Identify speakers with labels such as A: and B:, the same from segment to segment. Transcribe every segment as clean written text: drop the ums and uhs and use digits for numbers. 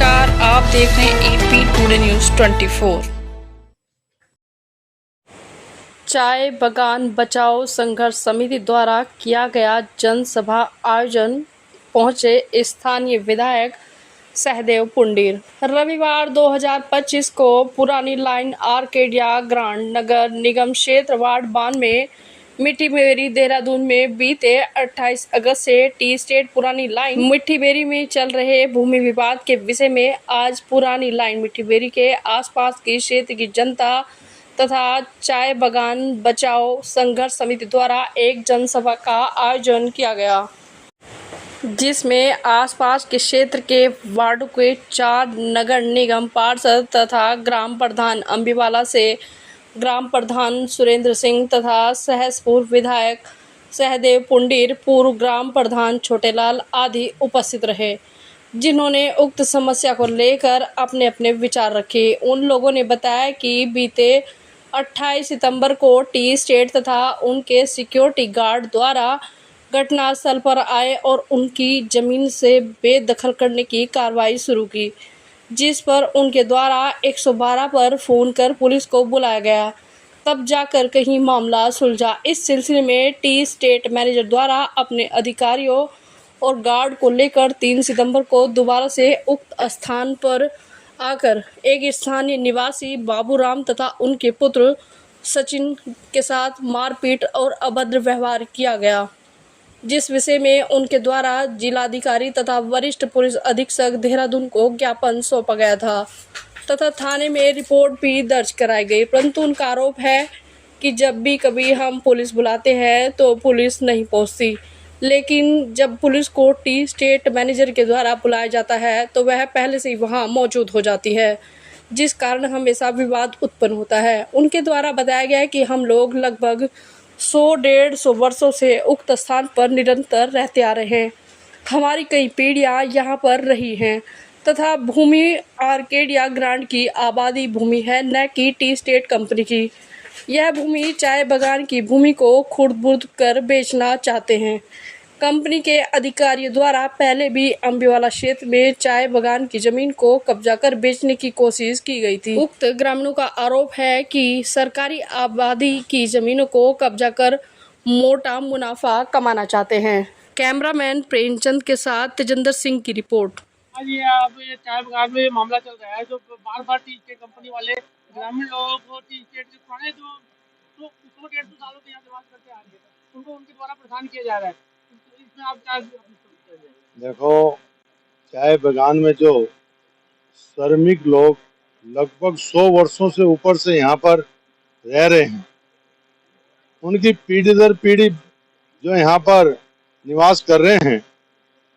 A: नमस्कार, आप देख रहे हैं एपी टुडे न्यूज़ 24। चाय बागान बचाओ संघर्ष समिति द्वारा किया गया जनसभा आयोजन पहुंचे स्थानीय विधायक सहदेव पुंडीर। रविवार 2025 को पुरानी लाइन आर्केडिया ग्रांड नगर निगम क्षेत्र वार्ड 92 में मिट्टी बेरी देहरादून में बीते 28 अगस्त से टी स्टेट पुरानी लाइन मिट्टी बेरी में चल रहे भूमि विवाद के विषय में आज पुरानी लाइन मिट्टी बेरी के आसपास के क्षेत्र की जनता तथा चाय बागान बचाओ संघर्ष समिति द्वारा एक जनसभा का आयोजन किया गया, जिसमें आसपास के क्षेत्र के वार्डों के 4 नगर निगम पार्षद तथा ग्राम प्रधान अम्बीवाला से ग्राम प्रधान सुरेंद्र सिंह तथा सहसपुर विधायक सहदेव पुंडीर, पूर्व ग्राम प्रधान छोटेलाल आदि उपस्थित रहे, जिन्होंने उक्त समस्या को लेकर अपने अपने विचार रखे। उन लोगों ने बताया कि बीते 28 सितंबर को टी स्टेट तथा उनके सिक्योरिटी गार्ड द्वारा घटनास्थल पर आए और उनकी जमीन से बेदखल करने की कार्रवाई शुरू की, जिस पर उनके द्वारा 112 पर फोन कर पुलिस को बुलाया गया, तब जाकर कहीं मामला सुलझा। इस सिलसिले में टी स्टेट मैनेजर द्वारा अपने अधिकारियों और गार्ड को लेकर 3 सितंबर को दोबारा से उक्त स्थान पर आकर एक स्थानीय निवासी बाबूराम तथा उनके पुत्र सचिन के साथ मारपीट और अभद्र व्यवहार किया गया, जिस विषय में उनके द्वारा जिलाधिकारी तथा वरिष्ठ पुलिस अधीक्षक देहरादून को ज्ञापन सौंपा गया था तथा थाने में रिपोर्ट भी दर्ज कराई गई। परंतु उनका आरोप है कि जब भी कभी हम पुलिस बुलाते हैं तो पुलिस नहीं पहुंचती, लेकिन जब पुलिस को टी स्टेट मैनेजर के द्वारा बुलाया जाता है तो वह पहले से ही वहां मौजूद हो जाती है, जिस कारण हमेशा विवाद उत्पन्न होता है। उनके द्वारा बताया गया है कि हम लोग लगभग 100-150 वर्षों से उक्त स्थान पर निरंतर रहते आ रहे हैं। हमारी कई पीढ़ियां यहां पर रही हैं तथा भूमि आर्केडिया ग्रांड की आबादी भूमि है, न कि टी स्टेट कंपनी की। यह भूमि चाय बागान की भूमि को खुर्द-बुर्द कर बेचना चाहते हैं। कंपनी के अधिकारियों द्वारा पहले भी अम्बीवाला क्षेत्र में चाय बागान की जमीन को कब्जा कर बेचने की कोशिश की गई थी। उक्त ग्रामीणों का आरोप है कि सरकारी आबादी की जमीनों को कब्जा कर मोटा मुनाफा कमाना चाहते हैं। कैमरामैन प्रेमचंद के साथ तेजेंद्र सिंह की रिपोर्ट।
B: आज ये चाय बागान में मामला चल रहा है, जो बार-बार टी स्टेट कंपनी वाले ग्रामीण लोगों को टी स्टेट के पुराने जो 100-150 सालों से यहाँ निवास करते आ रहे हैं, उनको उनके द्वारा परेशान किया जा रहा है। इसमें आप क्या
C: देखो, चाय बागान में जो श्रमिक लोग लगभग 100 वर्षों से ऊपर से यहाँ पर रह रहे हैं, उनकी पीढ़ी दर पीढ़ी जो यहाँ पर निवास कर रहे हैं,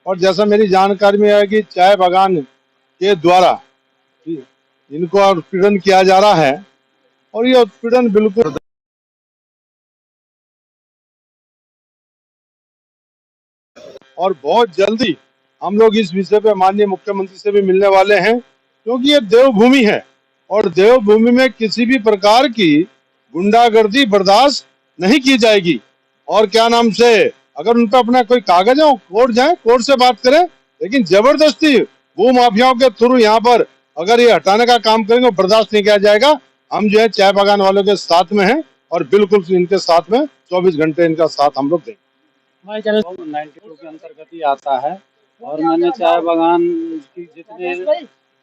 C: और जैसा मेरी जानकारी में है कि चाय बागान के द्वारा इनको उत्पीड़न किया जा रहा है, और ये उत्पीड़न बिल्कुल और बहुत जल्दी हम लोग इस विषय पे माननीय मुख्यमंत्री से भी मिलने वाले हैं, क्योंकि ये देवभूमि है और देवभूमि में किसी भी प्रकार की गुंडागर्दी बर्दाश्त नहीं की जाएगी। और क्या नाम से अगर उन पर अपना कोई कागज है, कोर्ट जाए, कोर्ट से बात करें, लेकिन जबरदस्ती भू माफियाओं के थ्रू यहाँ पर अगर ये हटाने का काम करेंगे बर्दाश्त नहीं किया जाएगा। हम जो है चाय बागान वालों के साथ में हैं और बिल्कुल इनके साथ में 24 घंटे इनका साथ हम लोग देंगे।
B: हमारे चैनल 92 के अंतर्गत ही आता है, और मैंने चाय बागान की जितने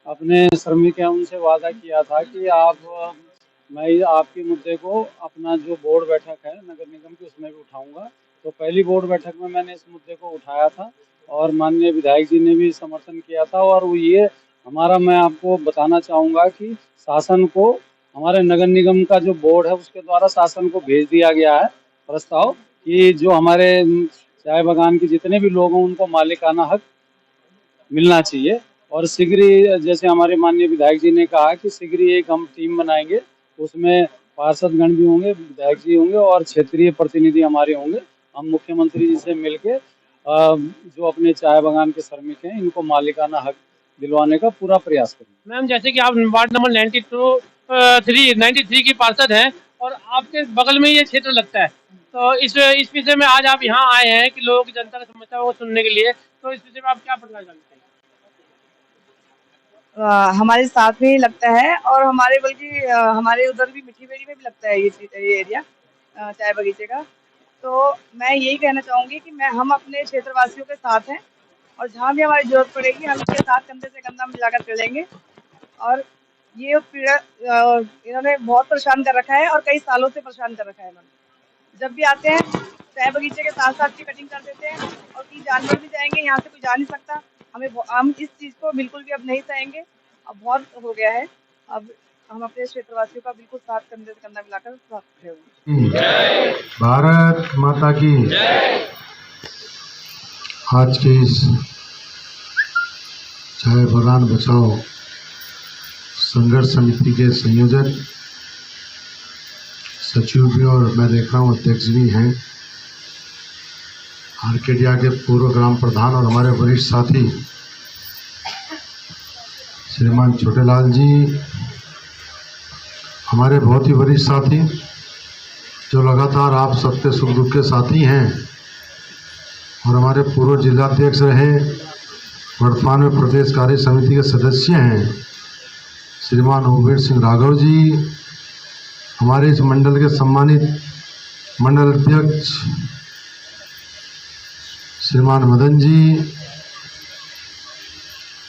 B: अपने श्रमिक हैं उनसे वादा किया था कि मैं आपके मुद्दे को अपना जो बोर्ड बैठक है नगर निगम की उसमें भी उठाऊंगा। तो पहली बोर्ड बैठक में मैंने इस मुद्दे को उठाया था और माननीय विधायक जी ने भी समर्थन किया था। और वो ये हमारा, मैं आपको बताना चाहूँगा कि शासन को, हमारे नगर निगम का जो बोर्ड है उसके द्वारा शासन को भेज दिया गया है प्रस्ताव कि जो हमारे चाय बागान के जितने भी लोग हैं उनको मालिकाना हक मिलना चाहिए। और शीघ्र ही, जैसे हमारे माननीय विधायक जी ने कहा कि शीघ्र ही एक हम टीम बनाएंगे, उसमें पार्षद गण भी होंगे, विधायक जी होंगे और क्षेत्रीय प्रतिनिधि हमारे होंगे। हम मुख्यमंत्री जी से मिलके जो अपने चाय बागान के श्रमिक हैं इनको मालिकाना हक दिलवाने का पूरा प्रयास करेंगे। मैम, जैसे कि आप वार्ड नंबर 93 की पार्षद हैं और आपके बगल में ये क्षेत्र लगता है, तो इस विषय में आज आप यहाँ आए हैं कि लोगों की जनता की समस्याओं को सुनने के लिए, तो इस विषय में आप क्या बताना चाहते हैं?
D: हमारे साथ में ही लगता है और हमारे बल्कि हमारे उधर भी मिठी बेड़ी में भी लगता है ये एरिया चाय बगीचे का। तो मैं यही कहना चाहूँगी कि हम अपने क्षेत्रवासियों के साथ हैं और जहाँ भी हमारी ज़रूरत पड़ेगी हम इनके साथ कंधे से कंधा मिलाकर चलेंगे। और ये इन्होंने बहुत परेशान कर रखा है और कई सालों से परेशान कर रखा है इन्होंने। जब भी आते हैं चाय बगीचे के साथ-साथ की कटिंग कर देते हैं और कहीं जानवर भी जाएँगे, यहाँ से कोई जा नहीं सकता। हम इस चीज़ को बिल्कुल भी अब नहीं सहेंगे। अब बहुत हो गया है। अब हम अपने क्षेत्रवासियों का बिल्कुल साथ कंधे से कंधा मिलाकर साथ खड़े होंगे।
C: भारत माता की आज के इस चाय बागान बचाओ संघर्ष समिति के संयोजक सचिव भी और मैं देख रहा हूँ अध्यक्ष भी हैं, आरकेडिया के पूर्व ग्राम प्रधान और हमारे वरिष्ठ साथी श्रीमान छोटेलाल जी, हमारे बहुत ही वरिष्ठ साथी जो लगातार आप सबके सुख दुख के साथी हैं और हमारे पूर्व जिलाध्यक्ष रहे, वर्तमान में प्रदेश कार्य समिति के सदस्य हैं श्रीमान उबेर सिंह राघव जी, हमारे इस मंडल के सम्मानित मंडल अध्यक्ष श्रीमान मदन जी,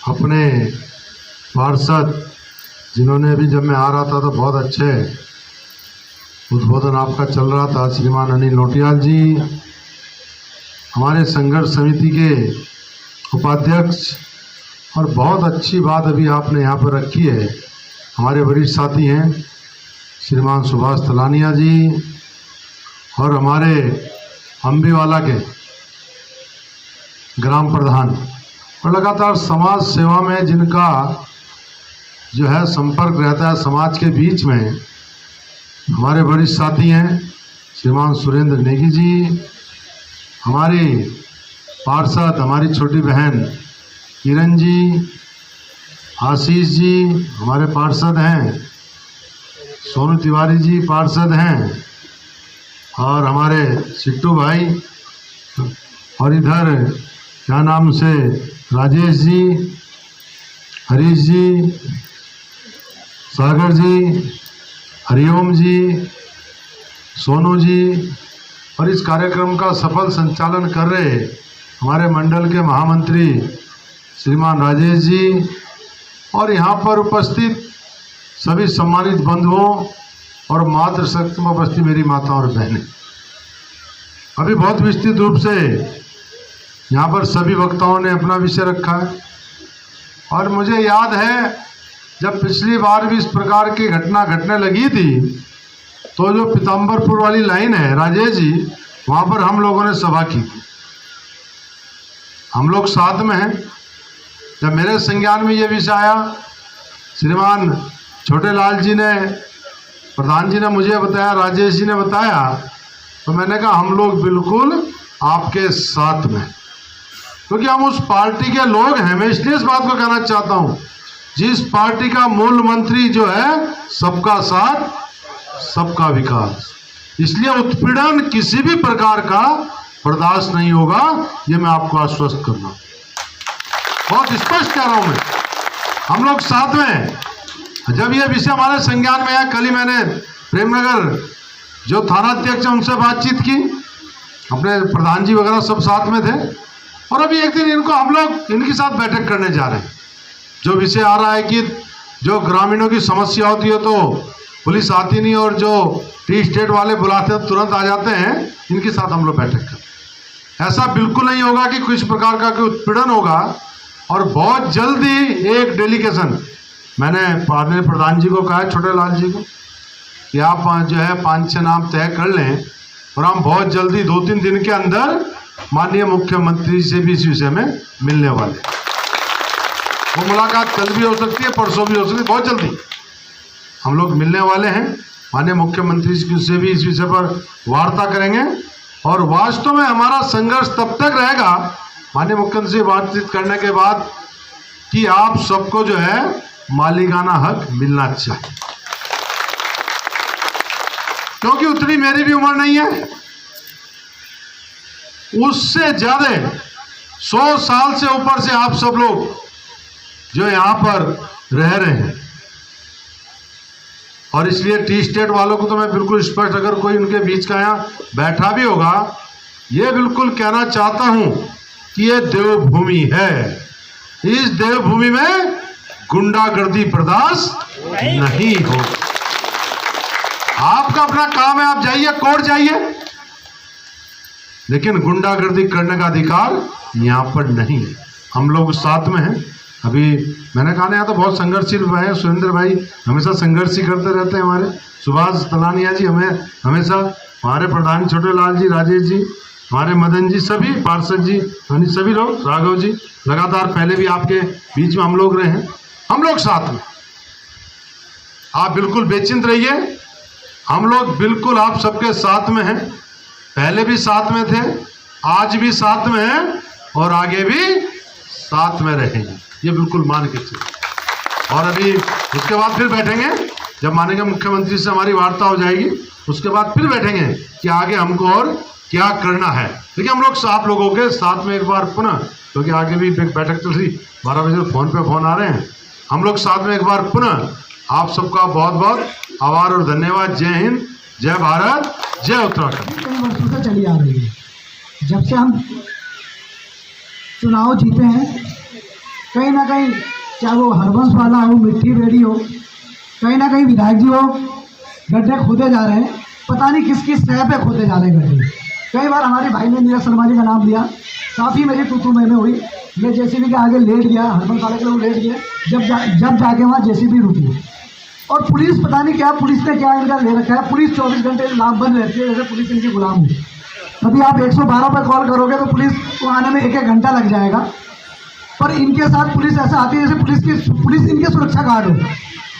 C: अपने पार्षद जिन्होंने भी जब मैं आ रहा था तो बहुत अच्छे उद्बोधन आपका चल रहा था श्रीमान अनिल नोटियाल जी, हमारे संघर्ष समिति के उपाध्यक्ष और बहुत अच्छी बात अभी आपने यहाँ पर रखी है, हमारे वरिष्ठ साथी हैं श्रीमान सुभाष तलानिया जी और हमारे अम्बीवाला के ग्राम प्रधान और लगातार समाज सेवा में जिनका जो है संपर्क रहता है समाज के बीच में, हमारे वरिष्ठ साथी हैं श्रीमान सुरेंद्र नेगी जी, हमारी पार्षद हमारी छोटी बहन किरण जी, आशीष जी हमारे पार्षद हैं, सोनू तिवारी जी पार्षद हैं और हमारे सिट्टू भाई और इधर क्या नाम से राजेश जी, हरीश जी, सागर जी, हरिओम जी, सोनू जी और इस कार्यक्रम का सफल संचालन कर रहे हमारे मंडल के महामंत्री श्रीमान राजेश जी और यहाँ पर उपस्थित सभी सम्मानित बंधुओं और मातृशक्ति में उपस्थित मेरी माता और बहनें। अभी बहुत विस्तृत रूप से यहाँ पर सभी वक्ताओं ने अपना विषय रखा है और मुझे याद है जब पिछली बार भी इस प्रकार की घटना घटने लगी थी तो जो पीताम्बरपुर वाली लाइन है राजेश जी, वहाँ पर हम लोगों ने सभा की थी, हम लोग साथ में हैं। जब मेरे संज्ञान में ये विषय आया, श्रीमान छोटेलाल जी ने प्रधान जी ने मुझे बताया, राजेश जी ने बताया, तो मैंने कहा हम लोग बिल्कुल आपके साथ में, क्योंकि हम उस पार्टी के लोग हैं। मैं इसलिए इस बात को कहना चाहता हूं, जिस पार्टी का मूल मंत्री जो है सबका साथ सबका विकास, इसलिए उत्पीड़न किसी भी प्रकार का बर्दाश्त नहीं होगा, ये मैं आपको आश्वस्त करना बहुत स्पष्ट कह रहा हूं। मैं हम लोग साथ में, जब ये विषय हमारे संज्ञान में आया, कल ही मैंने प्रेमनगर जो थानाध्यक्ष है उनसे बातचीत की, अपने प्रधान जी वगैरह सब साथ में थे और अभी एक दिन इनको हम लोग इनके साथ बैठक करने जा रहे हैं। जो विषय आ रहा है कि जो ग्रामीणों की समस्या होती है तो पुलिस आती नहीं और जो टी स्टेट वाले बुलाते हैं तुरंत आ जाते हैं, इनके साथ हम लोग बैठक करें। ऐसा बिल्कुल नहीं होगा कि किसी प्रकार का कोई उत्पीड़न होगा और बहुत जल्दी एक डेलीगेशन, मैंने माननीय प्रधान जी को कहा, छोटेलाल जी को, कि आप जो है 5-6 नाम तय कर लें और हम बहुत जल्दी 2-3 दिन के अंदर माननीय मुख्यमंत्री से भी इस विषय में मिलने वाले। वो मुलाकात कल भी हो सकती है, परसों भी हो सकती है, बहुत जल्दी हम लोग मिलने वाले हैं। माननीय मुख्यमंत्री से भी इस विषय पर वार्ता करेंगे और वास्तव में हमारा संघर्ष तब तक रहेगा माननीय मुख्यमंत्री से बातचीत करने के बाद कि आप सबको जो है मालिकाना हक मिलना चाहिए, क्योंकि उतनी मेरी भी उम्र नहीं है, उससे ज्यादा 100 साल से ऊपर से आप सब लोग जो यहाँ पर रह रहे हैं। और इसलिए टी स्टेट वालों को तो मैं बिल्कुल स्पष्ट, अगर कोई उनके बीच का यहाँ बैठा भी होगा, ये बिल्कुल कहना चाहता हूं कि ये देवभूमि है। इस देवभूमि में गुंडागर्दी बर्दाश्त नहीं हो। आपका अपना काम है, आप जाइए, कोर्ट जाइए, लेकिन गुंडागर्दी करने का अधिकार यहाँ पर नहीं है। हम लोग साथ में हैं। अभी मैंने कहा ना, यहाँ तो बहुत संघर्षशील भाई, सुरेंद्र भाई हमेशा संघर्ष ही करते रहते हैं। हमारे सुभाष तलानिया जी हमें हमेशा, हमारे प्रधान छोटे लाल जी, राजेश जी, हमारे मदन जी, सभी पार्षद जी, सभी लोग, राघव जी, लगातार पहले भी आपके बीच में हम लोग रहे हैं। हम लोग साथ में, आप बिल्कुल बेचिंत रहिए, हम लोग बिल्कुल आप सबके साथ में हैं। पहले भी साथ में थे, आज भी साथ में हैं और आगे भी साथ में रहेंगे, ये बिल्कुल मान के चलिए। और अभी उसके बाद फिर बैठेंगे, जब मानेंगे मुख्यमंत्री से हमारी वार्ता हो जाएगी, उसके बाद फिर बैठेंगे कि आगे हमको और क्या करना है। देखिए, हम लोग आप लोगों के साथ में एक बार पुनः, क्योंकि आगे भी बैठक चल रही, 12 बजे फोन पे फोन आ रहे हैं, हम लोग साथ में एक बार पुनः आप सबका बहुत बहुत आभार और धन्यवाद। जय हिंद, जय भारत, जय उत्तराखंड।
E: कई वर्षों से चली आ रही है। जब से हम चुनाव जीते हैं, कहीं ना कहीं, चाहे वो हरबंस वाला हो, मिट्टी बेड़ी हो, कहीं ना कहीं विधायक जी हो, गड्ढे खोदे जा रहे हैं। पता नहीं किस किस सह पे खोदे जा रहे हैं गड्ढे। कई बार हमारे भाई ने नीरज शर्मा जी का नाम लिया, काफ़ी मेरी तू में हुई। मैं जेसीबी के आगे लेट गया, हरबंस वाले के लोग लेट गए, जब जाके वहाँ जेसीबी रुकी। और पुलिस, पता नहीं क्या पुलिस ने क्या इनका ले रखा है, पुलिस 24 घंटे लाभ बंद रहती है, जैसे पुलिस इनकी गुलाम हो। कभी आप 112 पर कॉल करोगे तो पुलिस को आने में 1-1 घंटा लग जाएगा, पर इनके साथ पुलिस ऐसा आती है जैसे पुलिस इनके सुरक्षा गार्ड हो।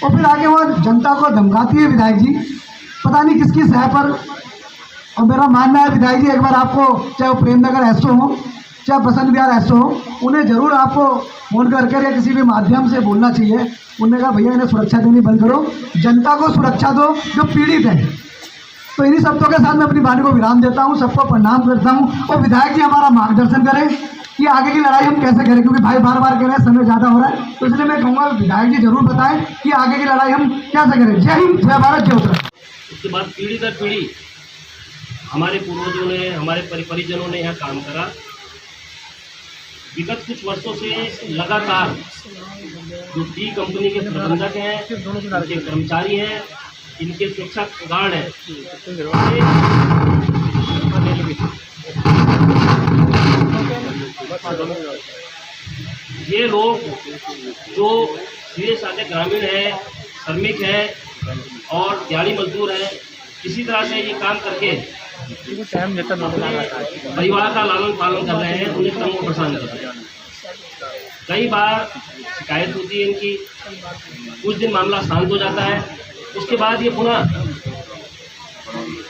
E: और फिर आगे वो जनता को धमकाती है विधायक जी, पता नहीं किसकी सह पर। और मेरा मानना है विधायक जी, एक बार आपको, चाहे वो प्रेमनगर एसओ हो, चाहे बसंत विहार एसओ हो, उन्हें ज़रूर आपको फोन करके या किसी भी माध्यम से बोलना चाहिए। उन्होंने कहा भैया इन्हें सुरक्षा देनी बंद करो, जनता को सुरक्षा दो जो पीड़ित है। तो इन्हीं शब्दों के साथ मैं अपनी वाणी को विराम देता हूँ, सबको प्रणाम करता हूँ। और विधायक जी हमारा मार्गदर्शन करें कि आगे की लड़ाई हम कैसे करें, क्योंकि भाई बार बार कह रहे हैं समय ज़्यादा हो रहा है, तो इसलिए मैं कहूँगा विधायक जी जरूर बताएं कि आगे की लड़ाई हम कैसे करें। जय हिंद, जय भारत, जय उत्तराखंड।
F: उसके बाद पीढ़ी दर पीढ़ी हमारे पूर्वजों ने, हमारे परिजनों ने यहाँ काम करा। विगत कुछ वर्षों से लगातार जो टी कंपनी के प्रबंधक हैं, इनके कर्मचारी हैं, इनके सुरक्षा गार्ड हैं, ये लोग जो सीधे साधे ग्रामीण हैं, श्रमिक हैं और दिहाड़ी मजदूर हैं, किसी तरह से ये काम करके परिवार का लालन पालन कर रहे हैं, उन्हें तंग और परेशान कर रहे हैं। कई बार शिकायत होती है इनकी, कुछ दिन मामला शांत हो जाता है, उसके बाद ये पुनः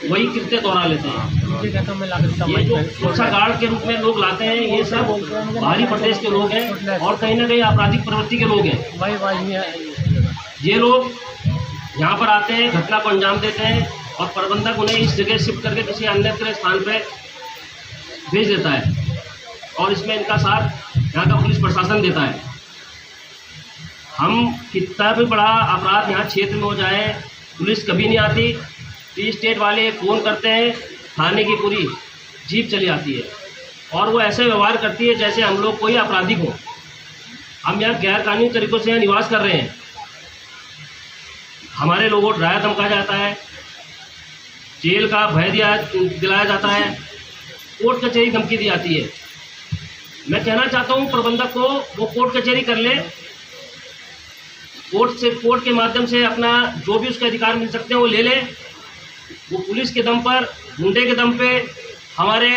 F: वही कृत्य दोहरा लेते हैं। ये जो सुरक्षा गार्ड के रूप में लोग लाते हैं, ये सब बाहरी प्रदेश के लोग हैं और कहीं ना कहीं आपराधिक प्रवृत्ति के लोग हैं। ये लोग यहाँ पर आते हैं, घटना को अंजाम देते हैं और प्रबंधक उन्हें इस जगह शिफ्ट करके किसी अन्य स्थान पर भेज देता है और इसमें इनका साथ यहाँ का पुलिस प्रशासन देता है। हम कितना भी बड़ा अपराध यहाँ क्षेत्र में हो जाए, पुलिस कभी नहीं आती। टी स्टेट वाले फ़ोन करते हैं, थाने की पूरी जीप चली आती है और वो ऐसे व्यवहार करती है जैसे हम लोग कोई आपराधिक हो। हम यहाँ गैर कानूनी तरीक़ों से यहाँ निवास कर रहे हैं, हमारे लोगों को डराया धमकाया जाता है, जेल का भय दिलाया जाता है, कोर्ट कचहरी धमकी दी जाती है। मैं कहना चाहता हूँ प्रबंधक को, वो कोर्ट कचहरी कर ले, कोर्ट के माध्यम से अपना जो भी उसके अधिकार मिल सकते हैं वो ले ले। वो पुलिस के दम पर, गुंडे के दम पे हमारे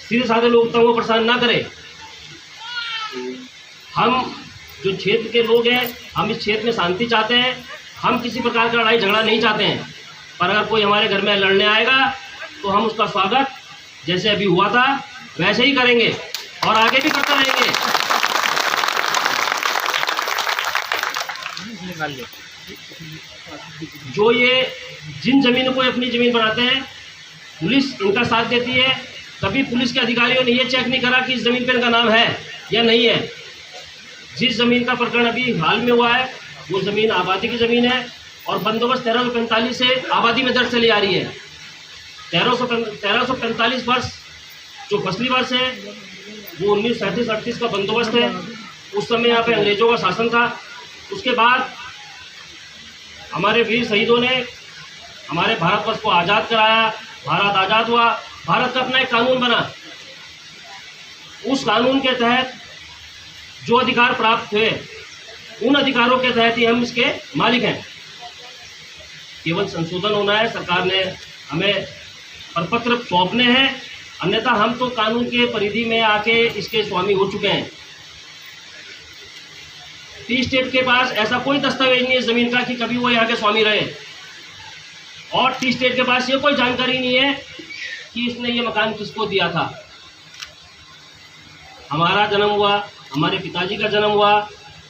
F: सीधे साधे लोग तंग परेशान ना करें। हम जो क्षेत्र के लोग हैं, हम इस क्षेत्र में शांति चाहते हैं, हम किसी प्रकार का लड़ाई झगड़ा नहीं चाहते हैं। पर अगर कोई हमारे घर में लड़ने आएगा तो हम उसका स्वागत जैसे अभी हुआ था वैसे ही करेंगे और आगे भी करते रहेंगे। जो ये जिन जमीनों को अपनी ज़मीन बनाते हैं, पुलिस इनका साथ देती है। कभी पुलिस के अधिकारियों ने ये चेक नहीं करा कि इस ज़मीन पर इनका नाम है या नहीं है। जिस ज़मीन का प्रकरण अभी हाल में हुआ है वो ज़मीन आबादी की ज़मीन है और बंदोबस्त 1345 से आबादी में दर्ज चली आ रही है। 1345 वर्ष जो फसली वर्ष है वो 1937-38 का बंदोबस्त है। उस समय यहाँ पे अंग्रेजों का शासन था। उसके बाद हमारे वीर शहीदों ने हमारे भारतवर्ष को आज़ाद कराया, भारत आज़ाद हुआ, भारत का अपना एक कानून बना। उस कानून के तहत जो अधिकार प्राप्त हुए उन अधिकारों के तहत ही हम इसके मालिक हैं। केवल संशोधन होना है, सरकार ने हमें प्रपत्र सौंपने हैं, अन्यथा हम तो कानून के परिधि में आके इसके स्वामी हो चुके हैं। टी स्टेट के पास ऐसा कोई दस्तावेज नहीं है ज़मीन का कि कभी वो यहाँ के स्वामी रहे, और टी स्टेट के पास ये कोई जानकारी नहीं है कि इसने ये मकान किसको दिया था। हमारा जन्म हुआ, हमारे पिताजी का जन्म हुआ,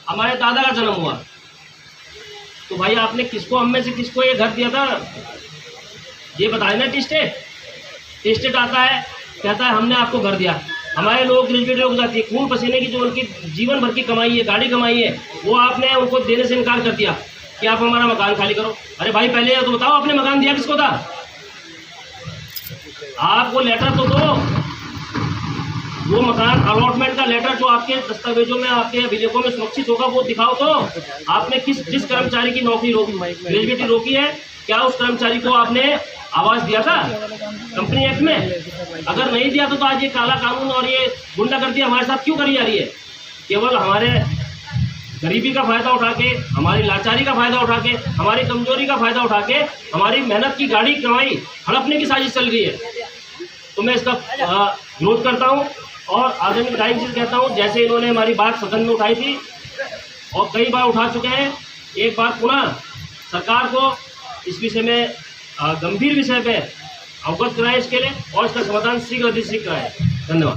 F: हमारे दादा का जन्म हुआ, तो भाई आपने किसको, हम में से किसको ये घर दिया था, ये बताए ना। टी स्टेट आता है, कहता है हमने आपको घर दिया। हमारे लोग ग्रेजुएट लोग जाती है, खून पसीने की जो उनकी जीवन भर की कमाई है, गाड़ी कमाई है, वो आपने उनको देने से इनकार कर दिया कि आप हमारा मकान खाली करो। अरे भाई पहले तो बताओ आपने मकान दिया किसको था, आप वो लेटर तो दो, वो मकान अलॉटमेंट का लेटर जो आपके दस्तावेजों में, आपके अभिलेखों में सुरक्षित होगा, वो दिखाओ। तो आपने जिस कर्मचारी की नौकरी रोकी, ग्रेजुएटी रोकी है, क्या उस कर्मचारी को आपने आवास दिया था कंपनी एक्ट में? अगर नहीं दिया तो आज ये काला कानून और ये गुंडागर्दी हमारे साथ क्यों करी जा रही है? केवल हमारे गरीबी का फायदा उठा के, हमारी लाचारी का फायदा उठा के, हमारी कमजोरी का फायदा उठा के, हमारी मेहनत की गाड़ी कमाई हड़पने की साजिश चल रही है। तो मैं इसका विरोध करता हूँ और आदरणीय विधायक जी से कहता हूँ, जैसे इन्होंने हमारी बात सदन में उठाई थी और कई बार उठा चुके हैं, एक बार पुनः सरकार को इस विषय में गंभीर विषय पे अवगत कराएं इसके लिए, और इसका समाधान शीघ्र अतिशीघ्र कराएं। धन्यवाद।